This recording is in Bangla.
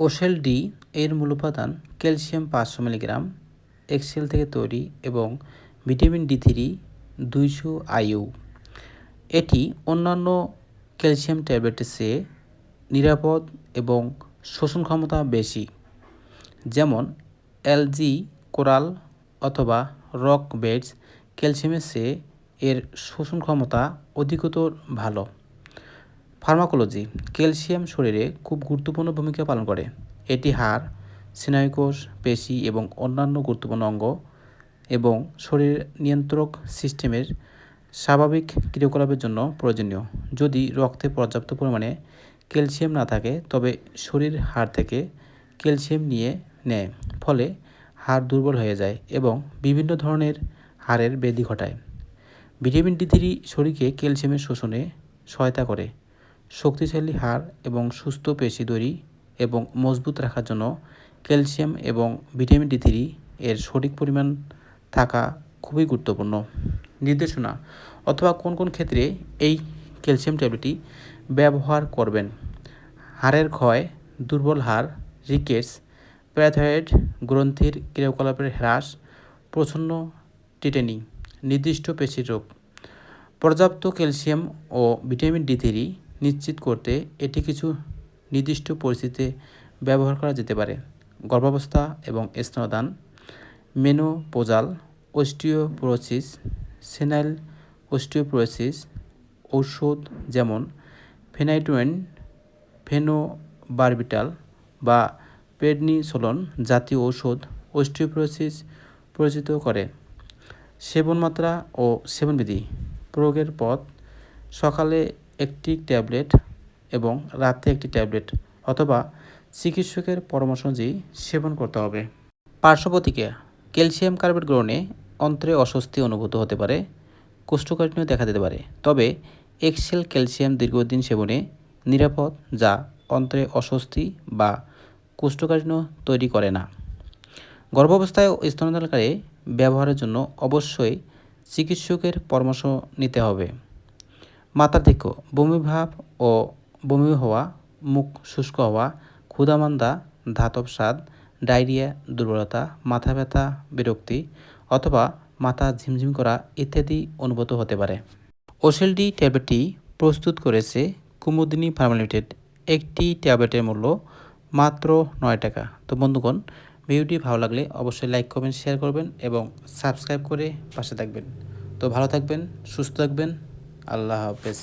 ওশেল ডি এর মূল উপাদান ক্যালসিয়াম 500 মিলিগ্রাম এক্সেল থেকে তৈরি এবং ভিটামিন ডি3 200 আইইউ। এটি অন্যান্য ক্যালসিয়াম ট্যাবলেটের চেয়ে নিরাপদ এবং শোষণ ক্ষমতা বেশি, যেমন এলজি কোরাল অথবা রক বেডস ক্যালসিয়ামের চেয়ে এর শোষণ ক্ষমতা অধিকতর ভালো। ফার্মাকোলজি। ক্যালসিয়াম শরীরে খুব গুরুত্বপূর্ণ ভূমিকা পালন করে। এটি হাড়, স্নায়ুকোষ, পেশি এবং অন্যান্য গুরুত্বপূর্ণ অঙ্গ এবং শরীরের নিয়ন্ত্রক সিস্টেমের স্বাভাবিক ক্রিয়াকলাপের জন্য প্রয়োজনীয়। যদি রক্তে পর্যাপ্ত পরিমাণে ক্যালসিয়াম না থাকে তবে শরীর হাড় থেকে ক্যালসিয়াম নিয়ে নেয়, ফলে হাড় দুর্বল হয়ে যায় এবং বিভিন্ন ধরনের হাড়ের ব্যাধি ঘটায়। ভিটামিন ডি3 শরীরকে ক্যালসিয়ামের শোষণে সহায়তা করে। শক্তিশালী হাড় এবং সুস্থ পেশি তৈরি এবং মজবুত রাখার জন্য ক্যালসিয়াম এবং ভিটামিন ডি3 এর সঠিক পরিমাণ থাকা খুবই গুরুত্বপূর্ণ। নির্দেশনা অথবা কোন কোন ক্ষেত্রে এই ক্যালসিয়াম ট্যাবলেটটি ব্যবহার করবেন। হাড়ের ক্ষয়, দুর্বল হাড়, রিকেটস, প্যারাথয়েড গ্রন্থির ক্রিয়াকলাপের হ্রাস, প্রচ্ছন্ন টিটেনি, নির্দিষ্ট পেশির রোগ। পর্যাপ্ত ক্যালসিয়াম ও ভিটামিন ডি3 নিশ্চিত করতে এটি কিছু নির্দিষ্ট পরিস্থিতিতে ব্যবহার করা যেতে পারে। গর্ভাবস্থা এবং স্তনদান, মেনোপোজাল অস্টিওপোরোসিস, সেনাইল অস্টিওপোরোসিস। ঔষধ যেমন ফেনাইটোয়েন, ফেনোবারবিটাল বা প্রেডনিসোলোন জাতীয় ঔষধ অস্টিওপোরোসিস পরিচিত করে। সেবন মাত্রা ও সেবনবিধি। প্রয়োগের পথ: সকালে একটি ট্যাবলেট এবং রাতে একটি ট্যাবলেট অথবা চিকিৎসকের পরামর্শ অনুযায়ী সেবন করতে হবে। পার্শ্ব প্রতিক্রিয়া: ক্যালসিয়াম কার্বেট গ্রহণে অন্ত্রে অস্বস্তি অনুভূত হতে পারে, কোষ্ঠকাঠিন্য দেখা দিতে পারে, তবে এক্সেল ক্যালসিয়াম দীর্ঘদিন সেবনে নিরাপদ, যা অন্ত্রে অস্বস্তি বা কোষ্ঠকাঠিন্য তৈরি করে না। গর্ভাবস্থায় ও স্তনদানকালে ব্যবহারের জন্য অবশ্যই চিকিৎসকের পরামর্শ নিতে হবে। মাত্রাধিক্য: বমিভাব ও বমি হওয়া, মুখ শুষ্ক হওয়া, ক্ষুধামান্দা, ধাতব স্বাদ, ডায়রিয়া, দুর্বলতা, মাথা ব্যথা, বিরক্তি অথবা মাথা ঝিমঝিম করা ইত্যাদি অনুভূত হতে পারে। ওশেল ডি ট্যাবলেটটি প্রস্তুত করেছে কুমুদিনী ফার্মা লিমিটেড। একটি ট্যাবলেটের মূল্য মাত্র 9 টাকা। তো বন্ধুগণ, ভিডিওটি ভালো লাগলে অবশ্যই লাইক করবেন, শেয়ার করবেন এবং সাবস্ক্রাইব করে পাশে থাকবেন। তো ভালো থাকবেন, সুস্থ থাকবেন। আল্লাহ হাফেজ।